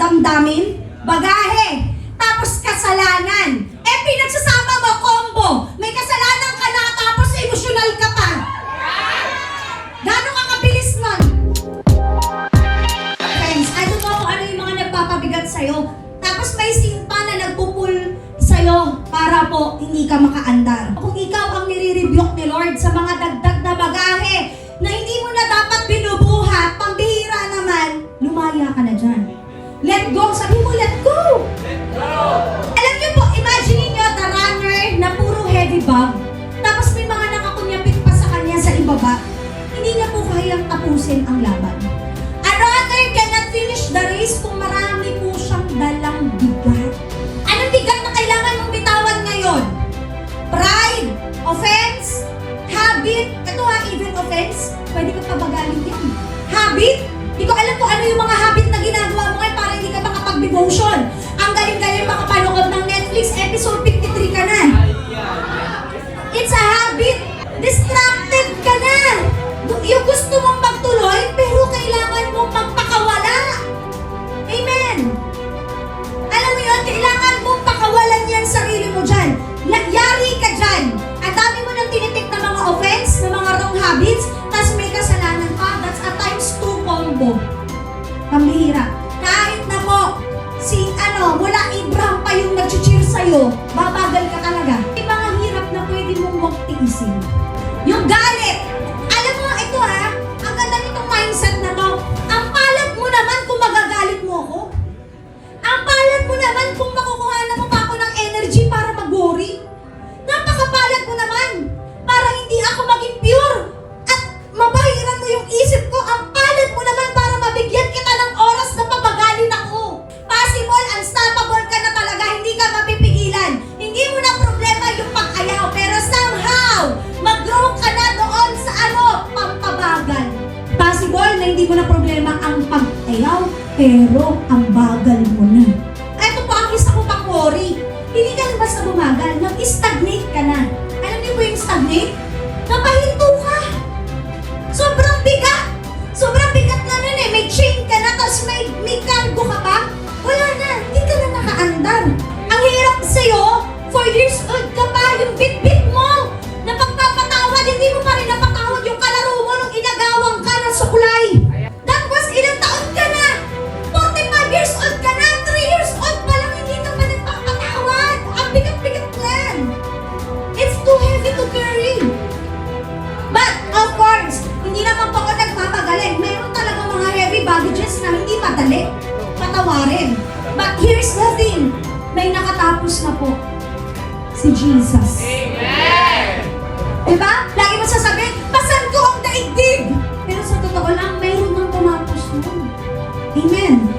damdamin, bagahe, tapos kasalanan. Eh, pinagsasama mo, combo. May kasalanan ka na, tapos emosyonal ka pa. Gano'n ka kabilis nun? Friends, I don't know kung ano yung mga nagpapabigat sa'yo. Tapos may sinta na nagpupul sa'yo para po hindi ka makaandar. Kung ikaw ang nire-rebuke ni Lord sa mga dagdag na bagahe na hindi mo na dapat binubuhat, pambihira naman, lumaya ka na dyan. Let go. Sabi mo, let go. Let go! Alam niyo po, imagine niyo the runner na puro heavy bag, tapos may mga nakakunyapit pa sa kanya sa ibaba, hindi niya po kayang tapusin ang laban. A runner cannot finish the race kung marami po siyang dalang bigat. Anong bigat na kailangan mong bitawan ngayon? Pride, offense, habit, ito ha, even offense, pwede ka pabagalin yan. Habit, hindi ko alam kung ano yung mga habit na ginagawa mo ngayon para hindi ka makapag-devotion. Ang galing-galing makapanood ng Netflix, episode 53 ka na. It's a habit. Distracted ka na. Yung gusto mong magtuloy, pero kailangan mong magpakawala. Amen. Alam mo yun, kailangan mong pakawalan yan sarili mo dyan. Nagyari ka dyan. Ang dami mo nang tinitik na mga offense, na mga wrong habits, tapos may kasalanan ka. That's a times 2 combo. Pambihira. Kahit na po, mula Abraham pa yung nag-cheer sa'yo, babagal ka talaga. May mga hirap na pwede mong huwag tiisin. Yung galit. Alam mo, ito ha, ang ganda nitong mindset na to. Ang palad mo naman kung magagalit mo ako. Ang palad mo naman kung makukuhanan mo pa ako ng energy para mag-worry. Napakapalad mo naman para hindi ako maging pure at mabahiran mo yung isip ko. Ang palad mo naman para mabigyan kita ng oras na pabagalin ako. Possible, unstoppable ka na talaga, hindi ka mapipigilan. Hindi mo na problema yung pag-ayaw, pero somehow, mag-grow ka na doon sa pampabagal. Possible na hindi mo na problema ang pag-ayaw, pero ang bagal mo na. Ito po ang isa ko pang worry. Hindi ka na basta bumagal, nag-stagnate ka na. Alam niyo po yung stagnate? Napahinto ka. Sobrang bigat. Sobrang bigat na nun eh. May chain ka na, tapos may cargo ka pa. Wala na, hindi ka na nakaandar. Ang hirap sa'yo, 4 years old ka pa, yung bit-bit mo, na pagpapatawad, hindi mo pa rin napatawad yung kalaro mo nung inagawang ka ng sukulay. That was ilang taon ka na, 45 years old ka na, 3 years old pa lang, hindi ka pa nagpapatawad. Ang bigat-bigat lang. It's too heavy to carry. But, of course, hindi naman po ako nagpapagaling. Mayroon talaga mga heavy baggages na hindi madali patawarin. But here's the thing, may nakatapos na po si Jesus. Amen! Diba? Lagi mo sasabihin, pasan ko ang daigdig! Pero sa totoo lang, mayroon nang tumapos nun. Amen.